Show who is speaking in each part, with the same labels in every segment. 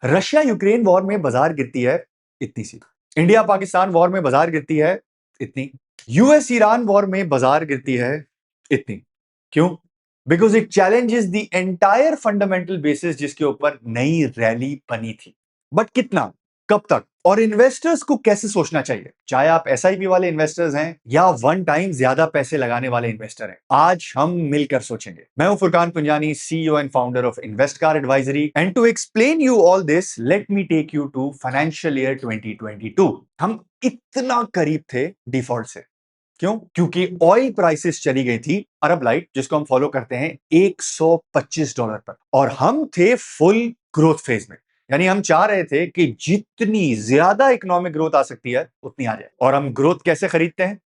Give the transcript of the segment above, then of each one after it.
Speaker 1: Russia Ukraine war में बाजार गिरती है इतनी सी। इंडिया पाकिस्तान वॉर में बाजार गिरती है इतनी। यूएस ईरान वॉर में बाजार गिरती है इतनी। क्यों? Because it challenges the entire fundamental basis जिसके ऊपर नई रैली बनी थी। बट कितना, कब तक और इन्वेस्टर्स को कैसे सोचना चाहिए, चाहे आप एसआईपी वाले इन्वेस्टर्स हैं या वन टाइम ज्यादा पैसे लगाने वाले इन्वेस्टर हैं, आज हम मिलकर सोचेंगे। मैं हूं Furqan Punjani, CEO and founder of Investkar advisory, and to explain you all this let me take you to financial year 2022। हम इतना करीब थे डिफॉल्ट से। क्यों? क्योंकि ऑयल प्राइसेस चली गई थी अरब लाइट, जिसको हम फॉलो करते हैं, $125 पर, और हम थे फुल ग्रोथ फेज में। यानी हम चाह रहे थे कि जितनी ज्यादा इकोनॉमिक ग्रोथ आ सकती है उतनी आ जाए। और हम ग्रोथ कैसे खरीदते हैं?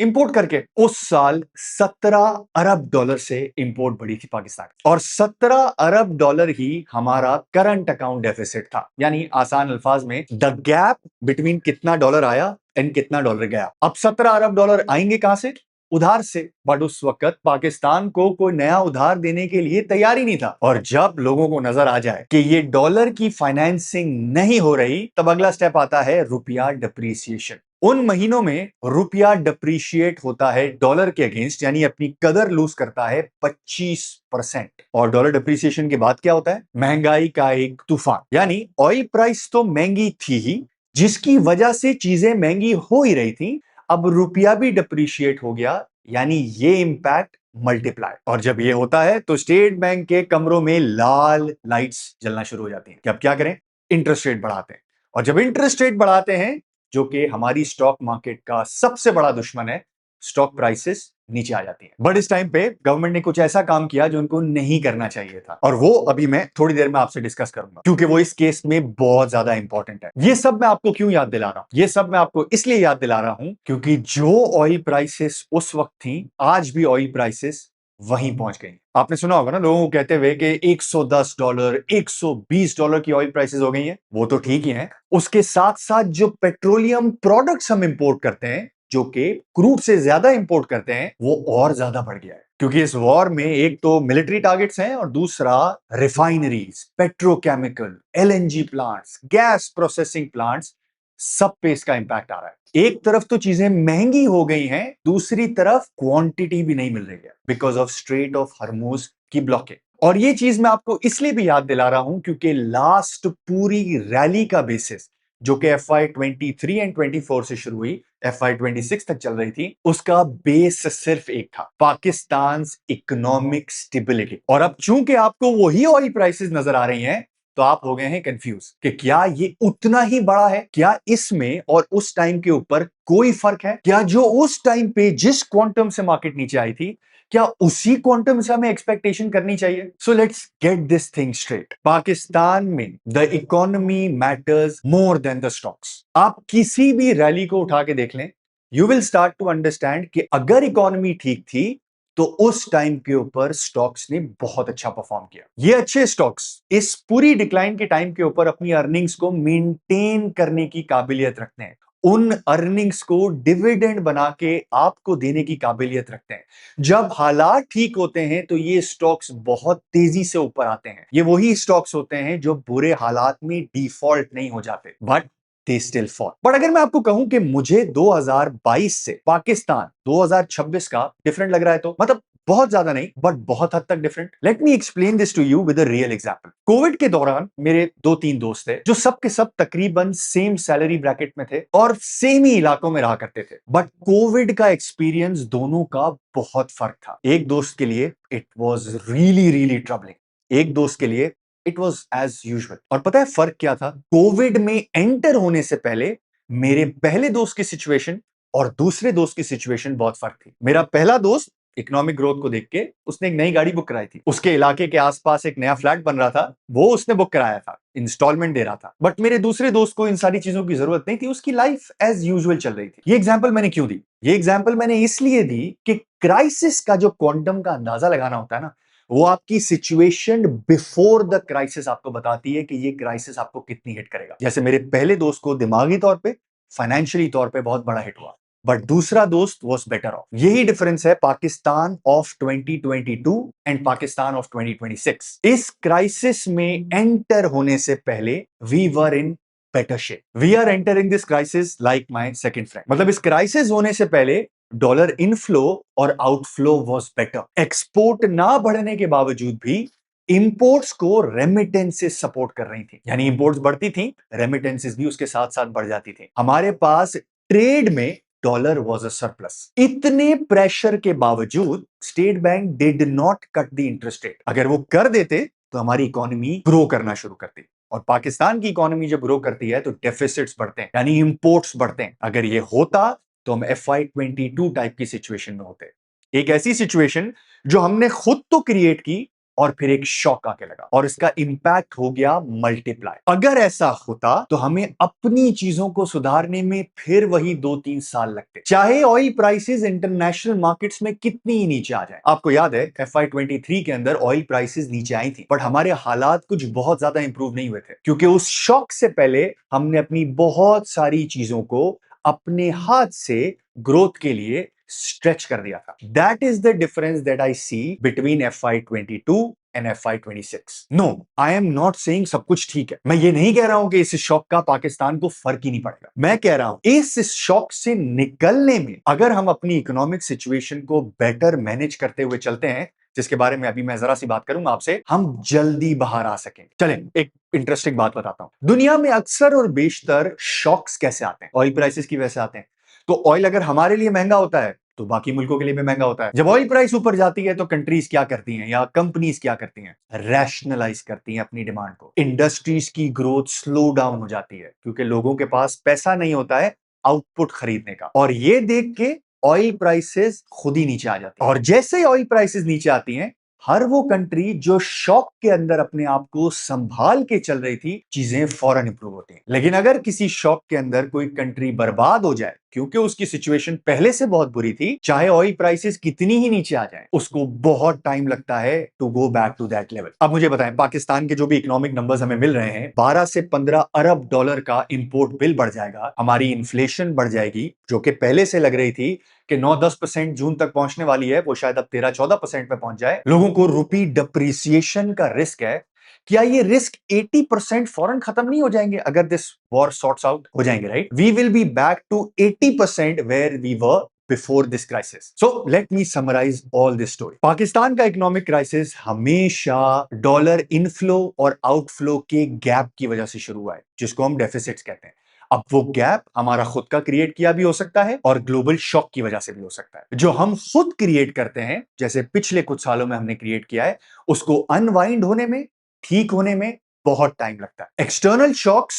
Speaker 1: इंपोर्ट करके। उस साल $17 अरब से इंपोर्ट बढ़ी थी पाकिस्तान, और $17 अरब ही हमारा करंट अकाउंट डेफिसिट था। यानी आसान अल्फाज में, द गैप बिटवीन कितना डॉलर आया एंड कितना डॉलर गया। अब $17 अरब आएंगे कहां से? उधार से। बट उस वक्त पाकिस्तान को कोई नया उधार देने के लिए तैयार ही नहीं था। और जब लोगों को नजर आ जाए कि ये डॉलर की फाइनेंसिंग नहीं हो रही, तब अगला स्टेप आता है रुपया डिप्रिसिएशन। उन महीनों में रुपया डिप्रिशिएट होता है डॉलर के अगेंस्ट, यानी अपनी कदर लूज करता है 25%। और डॉलर डिप्रिसिएशन के बाद क्या होता है? महंगाई का एक तूफान। यानी ऑयल प्राइस तो महंगी थी ही, जिसकी वजह से चीजें महंगी हो ही रही थी। अब रुपया भी डिप्रिशिएट हो गया, यानी ये इंपैक्ट मल्टीप्लाई। और जब ये होता है तो स्टेट बैंक के कमरों में लाल लाइट्स जलना शुरू हो जाती हैं कि अब क्या करें? इंटरेस्ट रेट बढ़ाते हैं। और जब इंटरेस्ट रेट बढ़ाते हैं, जो कि हमारी स्टॉक मार्केट का सबसे बड़ा दुश्मन है, स्टॉक प्राइसेस नीचे आ जाती है। बट इस टाइम पे गवर्नमेंट ने कुछ ऐसा काम किया जो उनको नहीं करना चाहिए था, और वो अभी मैं थोड़ी देर में आपसे डिस्कस करूंगा, क्योंकि वो इस केस में बहुत ज्यादा इंपॉर्टेंट है। ये सब मैं आपको क्यों याद दिला रहा हूं? ये सब मैं आपको इसलिए याद दिला रहा हूं क्योंकि जो ऑयल प्राइसेस उस वक्त थी, आज भी ऑयल प्राइसेस वहीं पहुंच गई। आपने सुना होगा ना लोगों को कहते हुए कि $110, $120 की ऑयल प्राइसेस हो गई हैं। वो तो ठीक ही है, उसके साथ साथ जो पेट्रोलियम प्रोडक्ट्स हम इंपोर्ट करते हैं, जो कि क्रूड से ज्यादा इंपोर्ट करते हैं, वो और ज्यादा बढ़ गया है। क्योंकि इस वॉर में एक तो मिलिट्री टारगेट्स हैं, और दूसरा refineries, petrochemical, LNG plants, gas processing plants, सब पे इसका इंपैक्ट आ रहा है। एक तरफ तो चीजें महंगी हो गई हैं, दूसरी तरफ क्वांटिटी भी नहीं मिल रही है because of straight of Hormuz की ब्लॉकेज। और ये चीज मैं आपको इसलिए भी याद दिला रहा हूं क्योंकि लास्ट पूरी रैली का बेसिस, जो कि FY23 एंड 24 से शुरू हुई, FY26 तक चल रही थी, उसका बेस सिर्फ एक था, पाकिस्तान इकोनॉमिक स्टेबिलिटी। और अब चूंकि आपको वही ऑयल प्राइसेस नजर आ रही हैं, तो आप हो गए हैं कंफ्यूज कि क्या ये उतना ही बड़ा है? क्या इसमें और उस टाइम के ऊपर कोई फर्क है? क्या जो उस टाइम पे जिस क्वांटम से मार्केट नीचे आई थी, क्या उसी क्वांटम से हमें एक्सपेक्टेशन करनी चाहिए? So let's get this thing straight. Pakistan में the economy matters more than the stocks. आप किसी भी रैली को उठा के देख लें, you will start to understand कि अगर इकोनॉमी ठीक थी तो उस टाइम के ऊपर स्टॉक्स ने बहुत अच्छा परफॉर्म किया। ये अच्छे स्टॉक्स इस पूरी डिक्लाइन के टाइम के ऊपर अपनी अर्निंग्स को मेंटेन करने की काबिलियत रखते हैं, उन अर्निंग्स को डिविडेंड बना के आपको देने की काबिलियत रखते हैं। जब हालात ठीक होते हैं तो ये स्टॉक्स बहुत तेजी से ऊपर आते हैं। ये वही स्टॉक्स होते हैं जो बुरे हालात में डिफॉल्ट नहीं हो जाते, but they still fall। But अगर मैं आपको कहूं कि मुझे 2022 से पाकिस्तान 2026 का डिफरेंट लग रहा है, तो मतलब बहुत ज्यादा नहीं बट बहुत हद तक different. Let me explain this to you with a real example. Covid के दौरान मेरे 2-3 दोस्त थे जो सब के सब तकरीबन सेम सैलरी ब्रैकेट में थे और सेम ही इलाकों में रहा करते थे, बट कोविड का एक्सपीरियंस दोनों का बहुत फर्क था। एक दोस्त के लिए it was really really troubling, एक दोस्त के लिए इट वॉज एज यूजुअल। और पता है फर्क क्या था? कोविड में एंटर होने से पहले मेरे पहले दोस्त की सिचुएशन और दूसरे दोस्त की सिचुएशन बहुत फर्क थी। मेरा पहला दोस्त इकोनॉमिक ग्रोथ को देख के उसने एक नई गाड़ी बुक कराई थी, उसके इलाके के आसपास एक नया फ्लैट बन रहा था, वो उसने बुक कराया था, इंस्टॉलमेंट दे रहा था। बट मेरे दूसरे दोस्त को इन सारी चीजों की जरूरत नहीं थी, उसकी लाइफ एज यूजुअल चल रही थी। ये एग्जाम्पल मैंने क्यों दी? ये एग्जाम्पल मैंने इसलिए दी कि क्राइसिस का जो क्वांटम का अंदाजा लगाना होता है ना, वो आपकी सिचुएशन बिफोर द क्राइसिस आपको बताती है कि ये क्राइसिस आपको कितनी हिट करेगा। जैसे मेरे पहले दोस्त को दिमागी तौर पे, फाइनेंशियली तौर पे बहुत बड़ा हिट हुआ, बट दूसरा दोस्त वॉज बेटर ऑफ। यही डिफरेंस है Pakistan of 2022 and Pakistan of 2026। इस क्राइसिस में एंटर होने से पहले we were in better shape. We are entering this crisis like my second friend. मतलब इस क्राइसिस होने से पहले डॉलर इनफ्लो और आउटफ्लो वॉज बेटर। एक्सपोर्ट ना बढ़ने के बावजूद भी इंपोर्ट्स को रेमिटेंसेस सपोर्ट कर रही थी, यानी इंपोर्ट्स बढ़ती थी, रेमिटेंसेस भी उसके साथ साथ बढ़ जाती थी। हमारे पास ट्रेड में डॉलर वॉज अ सरप्लस। इतने प्रेशर के बावजूद state bank did not cut the interest rate. अगर वो कर देते तो हमारी इकोनॉमी ग्रो करना शुरू करती, और पाकिस्तान की इकोनॉमी जब ग्रो करती है तो डेफिसिट्स बढ़ते हैं, यानी इंपोर्ट्स बढ़ते हैं। अगर ये होता तो हम FY22 टाइप की सिचुएशन में होते, एक ऐसी सिचुएशन जो हमने खुद तो क्रिएट की और फिर एक शॉक आके लगा और इसका इंपैक्ट हो गया मल्टीप्लाई। अगर ऐसा होता तो हमें अपनी चीजों को सुधारने में फिर वही 2-3 साल लगते, चाहे ऑयल प्राइसेस इंटरनेशनल मार्केट्स में कितनी ही नीचे आ जाए। आपको याद है FY23 के अंदर ऑयल प्राइसेस नीचे आई थी, बट हमारे हालात कुछ बहुत ज्यादा इंप्रूव नहीं हुए थे, क्योंकि उस शॉक से पहले हमने अपनी बहुत सारी चीजों को अपने हाथ से ग्रोथ के लिए स्ट्रेच कर दिया था। That is the difference that I see between FY22 and FY26। No, I am not saying सब कुछ ठीक है। मैं ये नहीं कह रहा हूं कि इस शॉक का पाकिस्तान को फर्क ही नहीं पड़ेगा। मैं कह रहा हूं इस शॉक से निकलने में अगर हम अपनी इकोनॉमिक सिचुएशन को बेटर मैनेज करते हुए चलते हैं, जिसके बारे में अभी मैं जरा सी बात करूंगा आपसे, हम जल्दी बाहर आ सकें। चलें, एक इंटरेस्टिंग बात बताता हूं। दुनिया में अक्सर और बेशतर शॉक्स कैसे आते हैं? ऑयल प्राइसेस की वजह से आते हैं। तो ऑयल अगर हमारे लिए महंगा होता है तो बाकी मुल्कों के लिए भी महंगा होता है। जब ऑयल प्राइस ऊपर जाती है तो कंट्रीज क्या करती हैं या कंपनीज क्या करती हैं? रैशनलाइज करती हैं अपनी डिमांड को। इंडस्ट्रीज की ग्रोथ स्लो डाउन हो जाती है क्योंकि लोगों के पास पैसा नहीं होता है आउटपुट खरीदने का, और ये देख के ऑयल प्राइसेस खुद ही नीचे आ जाती है। और जैसे ही ऑयल प्राइसेस नीचे आती हैं, हर वो कंट्री जो शॉक के अंदर अपने आप को संभाल के चल रही थी, चीजें फौरन इंप्रूव होती हैं। लेकिन अगर किसी शॉक के अंदर कोई कंट्री बर्बाद हो जाए क्योंकि उसकी सिचुएशन पहले से बहुत बुरी थी, चाहे ऑयल प्राइसेस कितनी ही नीचे आ जाए, उसको बहुत टाइम लगता है to go back to that level. अब मुझे बताएं, पाकिस्तान के जो भी इकोनॉमिक नंबर्स हमें मिल रहे हैं, 12 से 15 अरब डॉलर का इंपोर्ट बिल बढ़ जाएगा, हमारी इन्फ्लेशन बढ़ जाएगी जो कि पहले से लग रही थी कि 9-10% जून तक पहुंचने वाली है, वो शायद अब 13-14% पे पहुंच जाए। लोगों को रुपी डिप्रिसिएशन का रिस्क है। क्या ये रिस्क 80% फौरन खत्म नहीं हो जाएंगे अगर दिस वॉर सॉर्ट्स आउट? हो जाएंगे, right? We will be back to 80% where we were before this crisis. So let me summarize all this story. Pakistan का इकोनॉमिक क्राइसिस हमेशा डॉलर इनफ्लो और आउटफ्लो के गैप की वजह से शुरू हुआ है, जिसको हम डेफिसिट्स कहते हैं। अब वो गैप हमारा खुद का क्रिएट किया भी हो सकता है और ग्लोबल शॉक की वजह से भी हो सकता है। जो हम खुद क्रिएट करते हैं, जैसे पिछले कुछ सालों में हमने क्रिएट किया है, उसको अनवाइंड होने में, ठीक होने में बहुत टाइम लगता है। एक्सटर्नल शॉक्स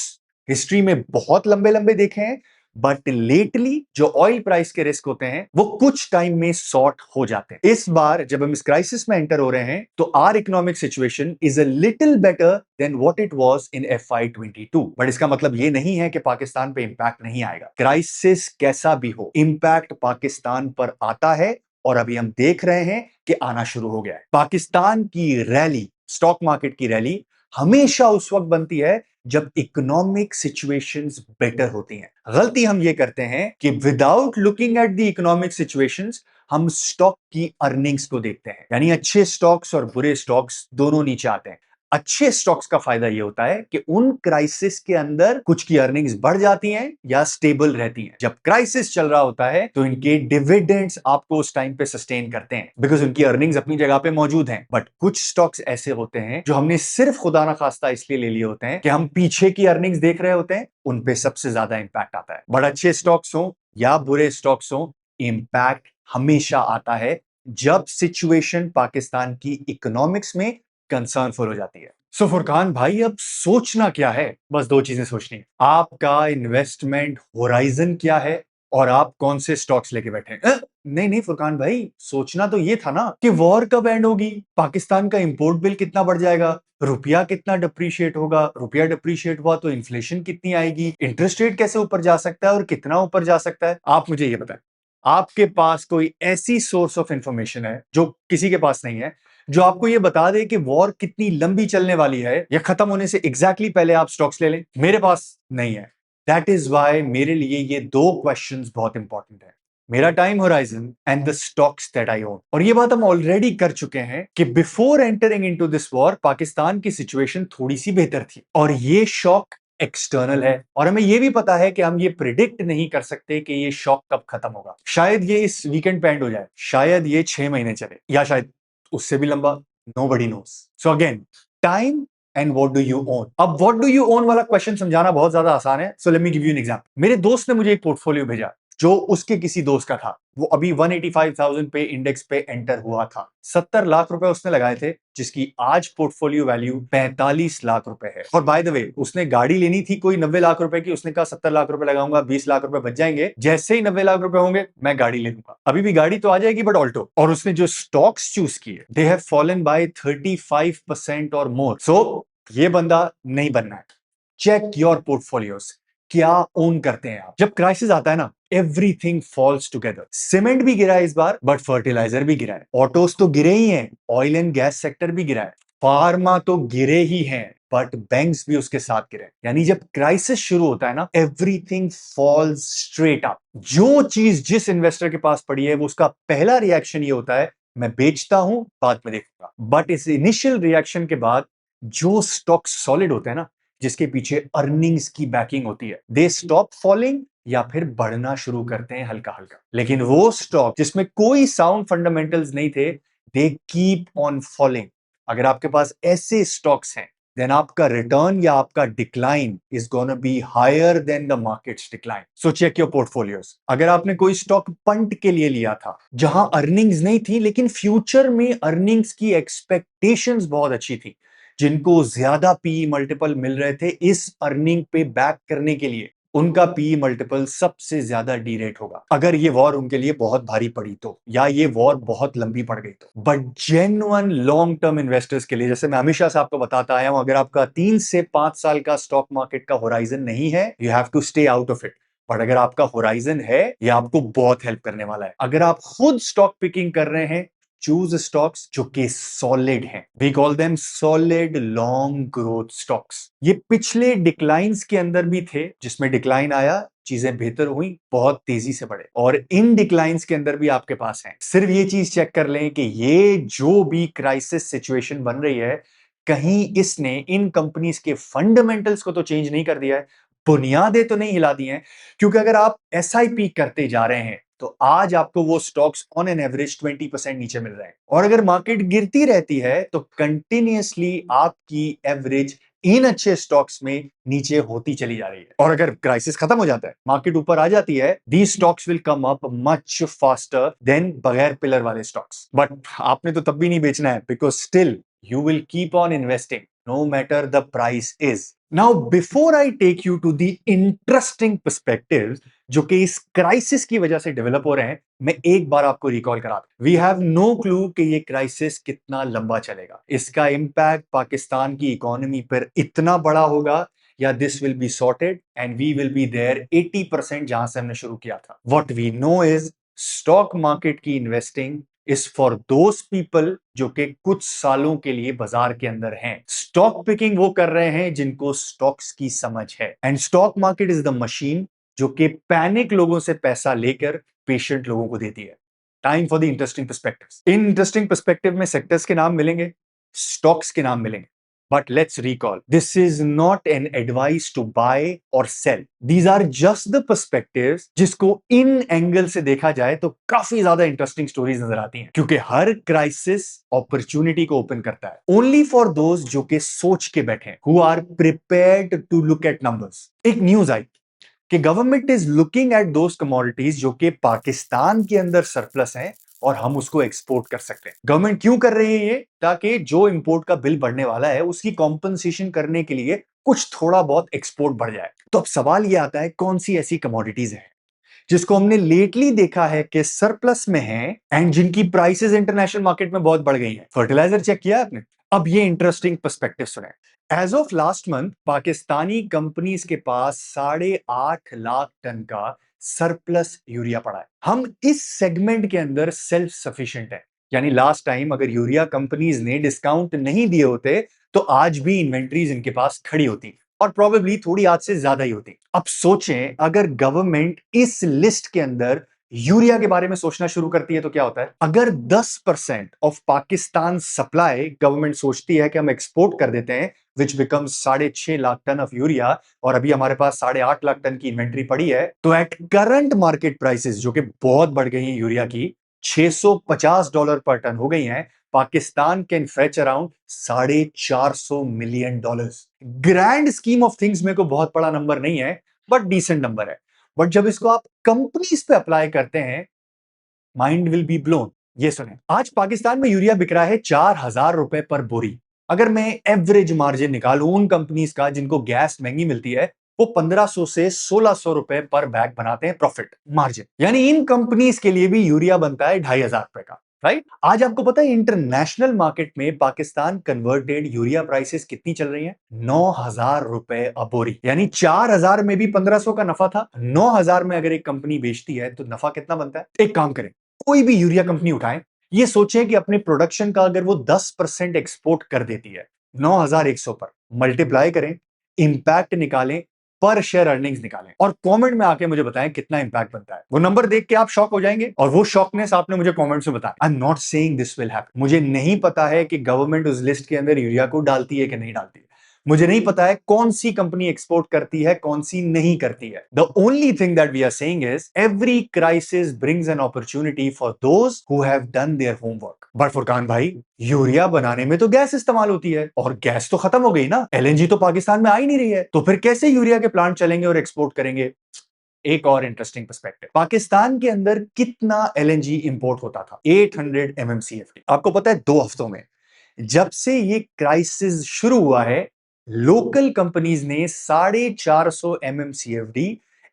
Speaker 1: हिस्ट्री में बहुत लंबे लंबे देखे हैं, बट लेटली जो ऑयल प्राइस के रिस्क होते हैं वो कुछ टाइम में सॉर्ट हो जाते हैं। इस बार जब हम इस क्राइसिस में एंटर हो रहे हैं तो our economic situation is a little better than what it was in FY22। But इसका मतलब ये नहीं है कि पाकिस्तान पे इंपैक्ट नहीं आएगा। क्राइसिस कैसा भी हो, इंपैक्ट पाकिस्तान पर आता है, और अभी हम देख रहे हैं कि आना शुरू हो गया है। पाकिस्तान की रैली, स्टॉक मार्केट की रैली, हमेशा उस वक्त बनती है जब इकोनॉमिक सिचुएशंस बेटर होती हैं। गलती हम ये करते हैं कि without looking at the economic situations हम स्टॉक की अर्निंग्स को देखते हैं, यानी अच्छे स्टॉक्स और बुरे स्टॉक्स दोनों नीचे आते हैं। अच्छे स्टॉक्स का फायदा यह होता है कि उन क्राइसिस के अंदर कुछ की अर्निंग्स बढ़ जाती हैं या स्टेबल रहती हैं। जब क्राइसिस चल रहा होता है तो इनके डिविडेंड्स आपको उस टाइम पे सस्टेन करते हैं बिकॉज उनकी अर्निंग्स अपनी जगह पे मौजूद हैं। बट कुछ स्टॉक्स ऐसे होते हैं जो हमने सिर्फ खुदा ना खास्ता इसलिए ले लिए होते हैं कि हम पीछे की अर्निंग्स देख रहे होते हैं, उन पे सबसे ज्यादा इंपैक्ट आता है। बट अच्छे स्टॉक्स हो या बुरे स्टॉक्स हो, इंपैक्ट हमेशा आता है जब सिचुएशन पाकिस्तान की इकोनॉमिक्स में कंसर्नफुल हो जाती है। सो फुरकान भाई, अब सोचना क्या है? बस दो चीजें सोचनी है। आपका इन्वेस्टमेंट होराइजन क्या है और आप कौन से स्टॉक्स लेके बैठे हैं। नहीं नहीं फुरकान भाई, सोचना तो ये था ना कि वॉर कब एंड होगी, पाकिस्तान का इंपोर्ट बिल कितना बढ़ जाएगा, रुपया कितना डिप्रीशिएट होगा, रुपया डिप्रीशिएट हुआ तो इन्फ्लेशन कितनी आएगी, इंटरेस्ट रेट कैसे ऊपर जा सकता है और कितना ऊपर जा सकता है। आप मुझे ये बताएं, आपके पास कोई ऐसी सोर्स ऑफ इंफॉर्मेशन है जो किसी के पास नहीं है, जो आपको यह बता दे कि वॉर कितनी लंबी चलने वाली है या खत्म होने से एग्जैक्टली पहले आप स्टॉक्स ले लें? मेरे पास नहीं है। दैट इज वाई मेरे लिए ये दो क्वेश्चंस बहुत इंपॉर्टेंट है, मेरा time horizon and the stocks that I own. और ये बात हम ऑलरेडी कर चुके हैं कि before entering into this war Pakistan की सिचुएशन थोड़ी सी बेहतर थी, और ये शॉक एक्सटर्नल है, और हमें ये भी पता है कि हम ये प्रिडिक्ट नहीं कर सकते कि ये शॉक कब खत्म होगा। शायद ये इस वीकेंड पे एंड हो जाए, शायद ये 6 महीने चले, या शायद उससे भी लंबा, nobody nose. So again, time and what do you own. अब व्हाट डू यू ओन वाला क्वेश्चन समझाना बहुत ज्यादा आसान है, सो let me give you an example. मेरे दोस्त ने मुझे एक पोर्टफोलियो भेजा जो उसके किसी दोस्त का था, वो अभी 185,000 पे इंडेक्स पे एंटर हुआ था। 70 लाख रुपए उसने लगाए थे, जिसकी आज पोर्टफोलियो वैल्यू 45 लाख रुपए है। और बाय द वे, उसने गाड़ी लेनी थी कोई 90 लाख रुपए की, उसने कहा 70 लाख रुपए लगाऊंगा, 20 लाख रुपए बच जाएंगे, जैसे ही 90 लाख रुपए होंगे मैं गाड़ी ले लूंगा। अभी भी गाड़ी तो आ जाएगी, बट ऑल्टो। और उसने जो स्टॉक्स चूज किए, दे हैव फॉलन बाय 35% और मोर। सो ये बंदा नहीं बनना है। चेक योर पोर्टफोलियोज, क्या ओन करते हैं आप। जब क्राइसिस आता है ना, एवरीथिंग फॉल्स टुगेदर। सीमेंट भी गिरा है इस बार, बट फर्टिलाइजर भी गिरा है, ऑटोस तो गिरे ही हैं, ऑयल एंड गैस सेक्टर भी गिरा है, फार्मा तो गिरे ही हैं, बट बैंक्स भी उसके साथ गिरे। यानी जब क्राइसिस शुरू होता है ना, एवरीथिंग फॉल्स स्ट्रेट अप। जो चीज जिस इन्वेस्टर के पास पड़ी है, वो उसका पहला रिएक्शन ये होता है, मैं बेचता हूं, बाद में देखूंगा। बट इस इनिशियल रिएक्शन के बाद जो स्टॉक सॉलिड होते हैं ना, जिसके पीछे अर्निंग्स की बैकिंग होती है, दे स्टॉप फॉलिंग या फिर बढ़ना शुरू करते हैं हल्का हल्का। लेकिन वो स्टॉक जिसमें कोई साउंड फंडामेंटल्स नहीं थे, दे कीप ऑन फॉलिंग। अगर आपके पास ऐसे स्टॉक्स हैं, देन आपका रिटर्न या आपका decline is gonna be higher than the markets decline. So check your portfolios. अगर आपने कोई स्टॉक पंट के लिए लिया था, जहां अर्निंग्स नहीं थी लेकिन फ्यूचर में अर्निंग्स की एक्सपेक्टेशंस बहुत अच्छी थी, जिनको ज्यादा पी मल्टीपल मिल रहे थे इस अर्निंग पे बैक करने के लिए, उनका पी मल्टीपल सबसे ज्यादा डीरेट होगा, अगर ये वॉर उनके लिए बहुत भारी पड़ी तो, या ये वॉर बहुत लंबी पड़ गई तो। But genuine long term investors के लिए, जैसे मैं हमेशा से आपको बताता आया हूं, अगर आपका 3 से 5 साल का स्टॉक मार्केट का होराइजन नहीं है, you have to stay out of it. But अगर आपका होराइजन है, ये आपको बहुत हेल्प करने वाला है। अगर आप खुद स्टॉक पिकिंग कर रहे हैं, चूज स्टॉक्स जो कि सॉलिड हैं। We call them solid long growth stocks. ये पिछले डिक्लाइंस के अंदर भी थे, जिसमें डिक्लाइन आया, चीजें बेहतर हुई, बहुत तेजी से बढ़े, और इन डिक्लाइंस के अंदर भी आपके पास है। सिर्फ ये चीज चेक कर लें कि ये जो भी क्राइसिस सिचुएशन बन रही है, कहीं इसने इन कंपनीज के फंडामेंटल्स को तो चेंज नहीं कर दिया है, बुनियादें तो नहीं हिला दी हैं। क्योंकि अगर आप एसआईपी करते जा रहे हैं, तो आज आपको वो स्टॉक्स ऑन एन एवरेज 20% नीचे मिल रहे हैं, और अगर मार्केट गिरती रहती है तो कंटिन्यूअसली आपकी एवरेज इन अच्छे स्टॉक्स में नीचे होती चली जा रही है। और अगर क्राइसिस खत्म हो जाता है, मार्केट ऊपर आ जाती है, these stocks will come up much faster than बगैर पिलर वाले स्टॉक्स। बट आपने तो तब भी नहीं बेचना है, because still you will keep on investing no matter the price is. Now, before I take you to the interesting perspectives जो कि इस क्राइसिस की वजह से डेवलप हो रहे हैं, मैं एक बार आपको रिकॉल करा दूं। वी हैव नो क्लू कि ये क्राइसिस कितना लंबा चलेगा, इसका इंपैक्ट पाकिस्तान की इकोनॉमी पर इतना बड़ा होगा, या this will be sorted and we will be there 80% जहां से हमने शुरू किया था। What we know is, stock market की investing is for those people जो कि कुछ सालों के लिए बाजार के अंदर हैं। स्टॉक पिकिंग वो कर रहे हैं जिनको स्टॉक्स की समझ है, and stock market is the machine जो कि पैनिक लोगों से पैसा लेकर पेशेंट लोगों को देती है। Time for the interesting perspectives. In interesting perspective में सेक्टर्स के नाम मिलेंगे, स्टॉक्स के नाम मिलेंगे, but let's recall, this is not an advice to buy or sell. These are just the perspectives जिसको इन एंगल से देखा जाए तो काफी ज्यादा इंटरेस्टिंग स्टोरीज नजर आती हैं, क्योंकि हर क्राइसिस अपॉर्चुनिटी को ओपन करता है। ओनली फॉर दोज जो कि सोच के बैठे हैं, who are prepared to look at numbers। एक न्यूज आई कि government is looking at those commodities जो कि पाकिस्तान के अंदर सरप्लस हैं और हम उसको एक्सपोर्ट कर सकते हैं। गवर्नमेंट क्यों कर रही है ये? ताकि जो इंपोर्ट का बिल बढ़ने वाला है, उसकी कॉम्पनसेशन करने के लिए कुछ थोड़ा बहुत एक्सपोर्ट बढ़ जाए। तो अब सवाल ये आता है, कौन सी ऐसी कमोडिटीज है जिसको हमने लेटली देखा है कि सरप्लस में है एंड जिनकी प्राइसेस इंटरनेशनल मार्केट में बहुत बढ़ गई हैं? फर्टिलाइजर चेक किया आपने? अब ये इंटरेस्टिंग पर्सपेक्टिव सुने। As of last month Pakistani companies के पास 8.5 लाख टन का सरप्लस यूरिया पड़ा है। हम इस सेगमेंट के अंदर सेल्फ सफिशिएंट है, यानी लास्ट टाइम अगर यूरिया कंपनीज ने डिस्काउंट नहीं दिए होते तो आज भी इन्वेंट्रीज इनके पास खड़ी होती। और प्रोबेबली थोड़ी आज से ज्यादा ही होती। अब सोचें अगर गवर्नमेंट इस लिस्ट के अंदर यूरिया के बारे में सोचना शुरू करती है तो क्या होता है। अगर 10% ऑफ पाकिस्तान सप्लाई गवर्नमेंट सोचती है कि हम एक्सपोर्ट कर देते हैं, which becomes 6.5 lakh ton of urea, और अभी हमारे पास 8.5 लाख टन की इन्वेंट्री पड़ी है, तो एट करंट मार्केट प्राइसेस जो कि बहुत बढ़ गई हैं यूरिया की, $650 पर टन हो गई हैं, Pakistan can fetch around $450 million. Grand scheme of things में को बहुत बड़ा नंबर नहीं है, बट डिसेंट नंबर है। बट जब इसको आप कंपनीज पे अप्लाई करते हैं, माइंड विल बी ब्लोन। ये सुने, आज पाकिस्तान में यूरिया बिक रहा है $4,000 पर बोरी। अगर मैं एवरेज मार्जिन निकालूं उन कंपनीज का जिनको गैस महंगी मिलती है, वो 1500 से $1,600 पर बैग बनाते हैं प्रॉफिट मार्जिन। यानी इन कंपनीज के लिए भी यूरिया बनता है $2,500 का, राइट। आज आपको पता है इंटरनेशनल मार्केट में पाकिस्तान कन्वर्टेड यूरिया प्राइसेस कितनी चल रही हैं? $9,000 अ बोरी। यानी 4,000 में भी 1500 का नफा था, 9,000 में अगर एक कंपनी बेचती है तो नफा कितना बनता है? एक काम करें, कोई भी यूरिया कंपनी उठाएं, ये सोचें कि अपने प्रोडक्शन का अगर वो 10% एक्सपोर्ट कर देती है, 9,100 पर मल्टीप्लाई करें, इंपैक्ट निकालें, पर शेयर अर्निंग्स निकालें, और कमेंट में आके मुझे बताएं कितना इंपैक्ट बनता है। वो नंबर देख के आप शॉक हो जाएंगे, और वो शॉकनेस आपने मुझे कमेंट्स में बताया। आई am not saying this will happen. मुझे नहीं पता है कि गवर्नमेंट उस लिस्ट के अंदर यूरिया को डालती है कि नहीं डालती है। मुझे नहीं पता है कौन सी कंपनी एक्सपोर्ट करती है, कौन सी नहीं करती है। The only thing that we are saying is every crisis brings an opportunity for those who have done their homework. But Furqan भाई, यूरिया बनाने में तो गैस इस्तेमाल होती है, और गैस तो खत्म हो गई ना, एलएनजी तो पाकिस्तान में आ ही नहीं रही है, तो फिर कैसे यूरिया के प्लांट चलेंगे और एक्सपोर्ट करेंगे? एक और इंटरेस्टिंग पर्सपेक्टिव, पाकिस्तान के अंदर कितना एलएनजी इंपोर्ट होता था? 800 MMCFD। आपको पता है 2 हफ्तों में, जब से ये क्राइसिस शुरू हुआ है, लोकल कंपनीज ने 450 MMCFD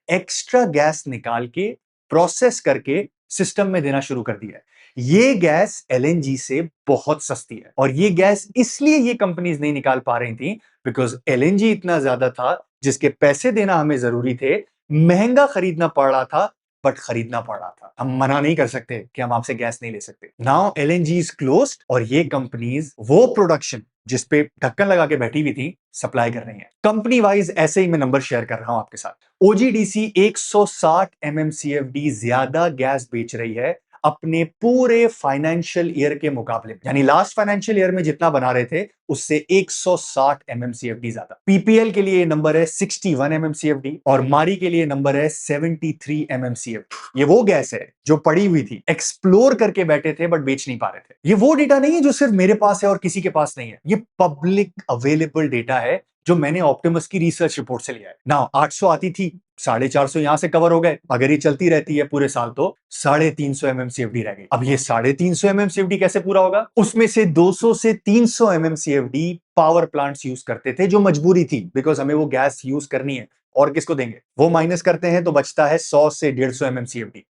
Speaker 1: एक्स्ट्रा गैस निकाल के प्रोसेस करके सिस्टम में देना शुरू कर दिया है। ये गैस एलएनजी से बहुत सस्ती है, और ये गैस इसलिए ये कंपनीज नहीं निकाल पा रही थी बिकॉज एलएनजी इतना ज्यादा था जिसके पैसे देना हमें जरूरी थे, महंगा खरीदना पड़ रहा था, बट खरीदना पड़ रहा था। हम मना नहीं कर सकते कि हम आपसे गैस नहीं ले सकते। नाउ एलएनजी इज क्लोज्ड, और ये कंपनीज वो प्रोडक्शन जिसपे ढक्कन लगा के बैठी हुई थी सप्लाई कर रही हैं। कंपनी वाइज ऐसे ही मैं नंबर शेयर कर रहा हूं आपके साथ। ओजीडीसी 160 MMCFD ज्यादा गैस बेच रही है अपने पूरे फाइनेंशियल ईयर के मुकाबले, यानी लास्ट फाइनेंशियल ईयर में जितना बना रहे थे उससे 160 MMCFD ज्यादा। पीपीएल के लिए नंबर है 61 MMCFD, और मारी के लिए नंबर है 73 MMCFD। ये वो गैस है जो पड़ी हुई थी, एक्सप्लोर करके बैठे थे बट बेच नहीं पा रहे थे। ये वो डेटा नहीं है जो सिर्फ मेरे पास है और किसी के पास नहीं है, ये पब्लिक अवेलेबल डेटा है जो मैंने ऑप्टिमस की रिसर्च रिपोर्ट से लिया है। ना 800 आती थी, 450 यहां से कवर हो गए। अगर ये चलती रहती है पूरे साल तो 350 MMCFD रह गई। अब ये 350 MMCFD कैसे पूरा होगा? उसमें से 200 से 300 MMCFD पावर प्लांट्स यूज करते थे, जो मजबूरी थी, बिकॉज हमें वो गैस यूज करनी है, और किसको देंगे? वो माइनस करते हैं तो बचता है 100 से 150 MMCFD।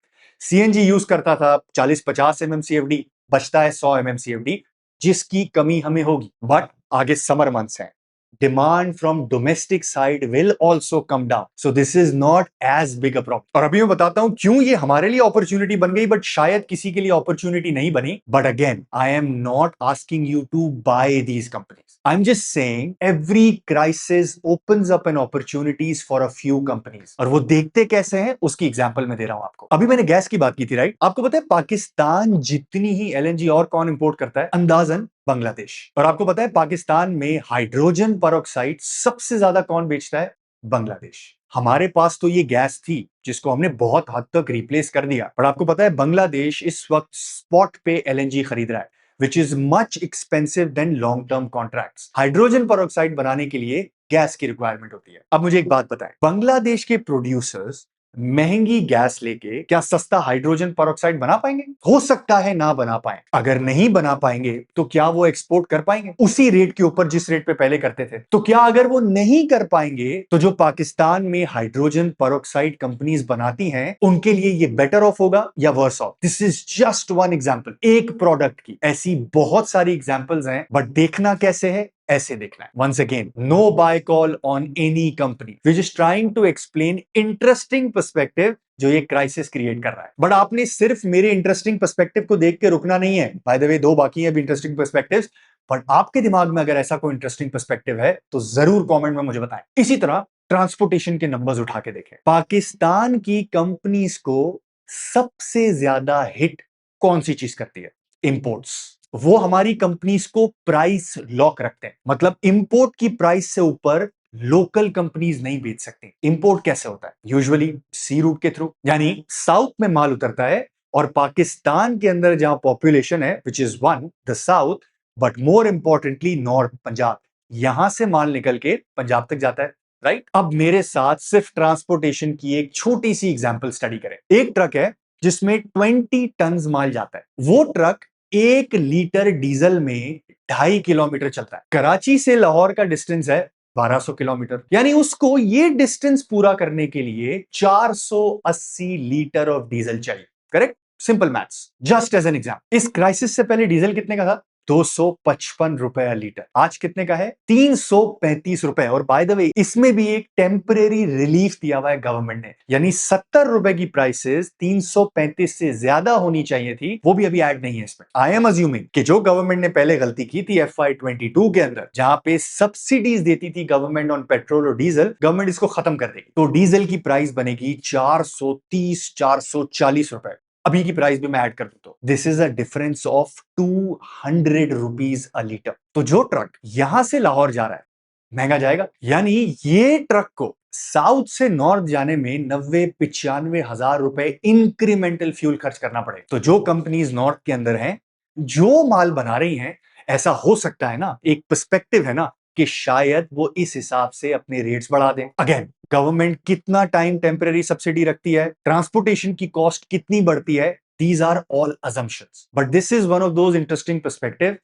Speaker 1: सीएनजी यूज करता था 40-50 MMCFD, बचता है 100 MMCFD, जिसकी कमी हमें होगी। बट आगे समर मंथ्स हैं, demand from domestic side will also come down, so this is not as big a problem। और अभी मैं बताता हूं क्यों ये हमारे लिए अपॉर्चुनिटी बन गई बट शायद किसी के लिए अपॉर्चुनिटी नहीं बनी। But again, I am not asking you to buy these companies, I am just saying every crisis opens up an opportunities for a few companies, और वो देखते कैसे हैं उसकी एग्जांपल मैं दे रहा हूं आपको। अभी मैंने गैस की बात की थी, राइट? आपको पता है पाकिस्तान जितनी ही एलएनजी और कौन इंपोर्ट करता है? अंदाजन बांग्लादेश। और आपको पता है पाकिस्तान में हाइड्रोजन पेरोक्साइड सबसे ज्यादा कौन बेचता है? बांग्लादेश। हमारे पास तो ये गैस थी जिसको हमने बहुत हद तक रिप्लेस कर दिया, पर आपको पता है बांग्लादेश इस वक्त स्पॉट पे एलएनजी खरीद रहा है, which is much expensive than long term contracts. Hydrogen peroxide बनाने के लिए गैस की रिक्वायरमेंट होती है। अब मुझे एक बात बताएं, बांग्लादेश के प्रोड्यूसर्स महंगी गैस लेके क्या सस्ता हाइड्रोजन पेरोक्साइड बना पाएंगे? हो सकता है ना बना पाए। अगर नहीं बना पाएंगे तो क्या वो एक्सपोर्ट कर पाएंगे उसी रेट के ऊपर जिस रेट पे पहले करते थे? तो क्या अगर वो नहीं कर पाएंगे तो जो पाकिस्तान में हाइड्रोजन पेरोक्साइड कंपनीज बनाती हैं उनके लिए ये बेटर ऑफ होगा या worse off? This is just one example, एक प्रोडक्ट की। ऐसी बहुत सारी एग्जांपल्स हैं, बट देखना कैसे है ऐसे देखना है। Once again, no buy call on any company, which is trying to explain interesting perspective जो ये क्राइसिस क्रिएट कर रहा है। बट आपने सिर्फ मेरे इंटरेस्टिंग पर्सपेक्टिव को देख के रुकना नहीं है। बाय द वे, 2 बाकी हैं भी इंटरेस्टिंग पर्सपेक्टिव्स, बट आपके दिमाग में अगर ऐसा कोई इंटरेस्टिंग पर्सपेक्टिव है तो जरूर कमेंट में मुझे बताएं। इसी तरह ट्रांसपोर्टेशन के नंबर्स उठा के देखें। पाकिस्तान की कंपनीज को सबसे ज्यादा हिट कौन सी चीज करती है? इंपोर्ट्स। वो हमारी कंपनीज को प्राइस लॉक रखते हैं, मतलब इंपोर्ट की प्राइस से ऊपर लोकल कंपनीज नहीं बेच सकती। इंपोर्ट कैसे होता है? यूजुअली सी रूट के थ्रू, यानी साउथ में माल उतरता है और पाकिस्तान के अंदर जहां पॉपुलेशन है which is one the south, but more importantly north Punjab, यहां से माल निकल के पंजाब तक जाता है। राइट? अब मेरे साथ सिर्फ ट्रांसपोर्टेशन की एक छोटी सी एग्जांपल स्टडी करें। एक ट्रक है जिसमें 20 टन माल जाता है। वो ट्रक 1 लीटर डीजल में 2.5 किलोमीटर चलता है। कराची से लाहौर का डिस्टेंस है 1200 किलोमीटर, यानी उसको ये डिस्टेंस पूरा करने के लिए 480 लीटर ऑफ डीजल चाहिए। Correct? Simple maths. Just as an example, इस क्राइसिस से पहले डीजल कितने का था? 255 रुपए लीटर। आज कितने का है? 335 रुपए। और बाय द वे, इसमें भी एक टेम्परेरी रिलीफ दिया हुआ है गवर्नमेंट ने, यानी 70 रुपए की प्राइसेस 335 से ज्यादा होनी चाहिए थी, वो भी अभी ऐड नहीं है इसमें। आई एम अज्यूमिंग कि जो गवर्नमेंट ने पहले गलती की थी FY22 के अंदर, जहां पे सब्सिडीज देती थी गवर्नमेंट ऑन पेट्रोल और डीजल, गवर्नमेंट इसको खत्म कर देगी। तो डीजल की प्राइस बनेगी 430 440 रुपए। अभी की प्राइस भी मैं ऐड कर दूं तो this is a difference of 200 rupees a litre. तो जो ट्रक यहां से लाहौर जा रहा है महंगा जाएगा, यानी ये ट्रक को साउथ से नॉर्थ जाने में 90-95 हजार रुपए इंक्रीमेंटल फ्यूल खर्च करना पड़े। तो जो कंपनीज नॉर्थ के अंदर हैं, जो माल बना रही हैं, ऐसा हो सकता है ना, एक पर्सपेक्टिव है ना, कि शायद वो इस हिसाब से अपने रेट्स बढ़ा दें। अगेन, गवर्नमेंट कितना टाइम टेम्पररी सब्सिडी रखती है, ट्रांसपोर्टेशन की कॉस्ट कितनी बढ़ती है, these are all assumptions, but this is one of those interesting perspective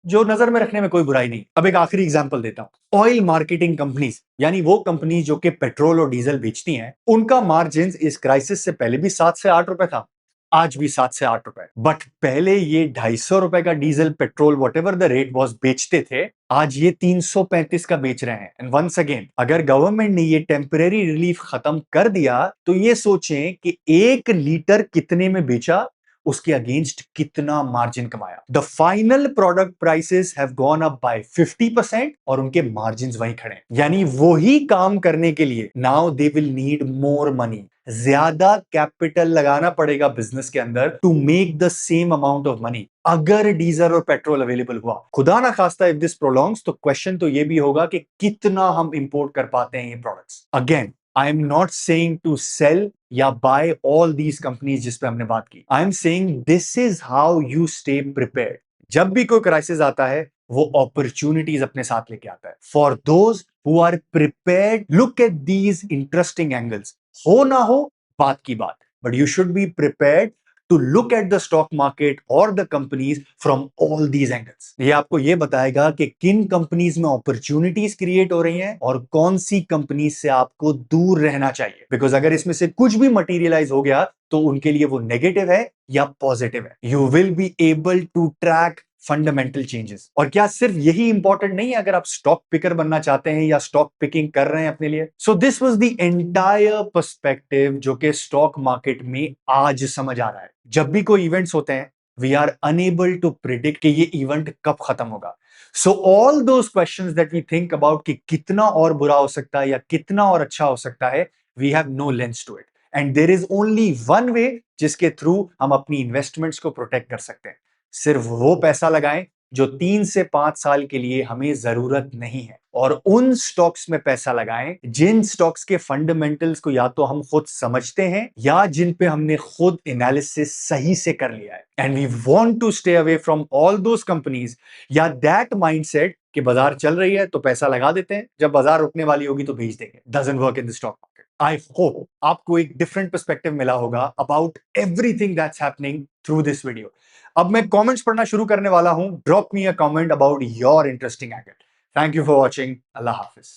Speaker 1: जो नजर में रखने में कोई बुराई नहीं। अब एक आखिरी एग्जांपल देता हूं। ऑयल मार्केटिंग कंपनीज, यानी वो कंपनी जो कि पेट्रोल और डीजल बेचती हैं, उनका मार्जिन इस क्राइसिस से पहले भी 7 से 8 रुपए था, आज भी 7 से 8 रुपए। बट पहले ये 250 रुपए का diesel, petrol, what ever the rate was, बेचते थे, आज ये 335 का बेच रहे हैं। एंड वंस अगेन, अगर गवर्नमेंट ने ये टेम्परेरी रिलीफ खत्म कर दिया तो ये सोचें कि 1 लीटर कितने में बेचा, उसके अगेंस्ट कितना मार्जिन कमाया। The final product prices have gone up by 50% और उनके मार्जिन वहीं खड़े हैं। यानी वही काम करने के लिए now they will need more money, ज्यादा कैपिटल लगाना पड़ेगा बिजनेस के अंदर to make the same amount of money. अगर डीजल और पेट्रोल अवेलेबल हुआ, खुदा ना खास्ता इफ दिस प्रोलॉन्ग्स, तो क्वेश्चन तो ये भी होगा कि कितना हम इंपोर्ट कर पाते हैं ये products. Again, I am not saying to sell या बाय ऑल दीज कंपनीज जिस पे हमने बात की। I am saying this is how you stay prepared. जब भी कोई क्राइसिस आता है, वो अपॉर्चुनिटीज अपने साथ लेके आता है। For those who are prepared, look at these interesting angles. हो ना हो बात की बात, but you should be prepared to look at the stock market और the companies from all these angles. ये आपको ये बताएगा कि किन कंपनीज में अपॉर्चुनिटीज क्रिएट हो रही हैं और कौन सी कंपनीज से आपको दूर रहना चाहिए। बिकॉज अगर इसमें से कुछ भी मटीरियलाइज हो गया तो उनके लिए वो नेगेटिव है या पॉजिटिव है। You will be able to track fundamental changes. और क्या सिर्फ यही इंपॉर्टेंट नहीं है अगर आप स्टॉक पिकर बनना चाहते हैं या स्टॉक पिकिंग कर रहे हैं अपने लिए? So this was the entire perspective जो कि स्टॉक मार्केट में आज समझ आ रहा है। जब भी कोई इवेंट्स होते हैं, we are unable to predict कि ये इवेंट कब खत्म होगा। So all those questions that we think about कि कितना और बुरा हो सकता है या कितना और अच्छा हो सकता है, we have no lens to it. And there is only one way जिसके थ्रू हम अपनी इन्वेस्टमेंट्स को प्रोटेक्ट कर सकते हैं। सिर्फ वो पैसा लगाएं जो 3 से 5 साल के लिए हमें जरूरत नहीं है, और उन स्टॉक्स में पैसा लगाएं जिन स्टॉक्स के फंडामेंटल्स को या तो हम खुद समझते हैं या जिन पे हमने खुद एनालिसिस सही से कर लिया है। And we want to stay away from all those companies या दैट माइंडसेट कि बाजार चल रही है तो पैसा लगा देते हैं, जब बाजार रुकने वाली होगी तो भेज देंगे। Doesn't work in the stock market. I hope आपको एक डिफरेंट पर्सपेक्टिव मिला होगा about everything that's happening through this video. अब मैं कमेंट्स पढ़ना शुरू करने वाला हूं। Drop me a comment about your interesting angle. Thank you for watching. Allah Hafiz.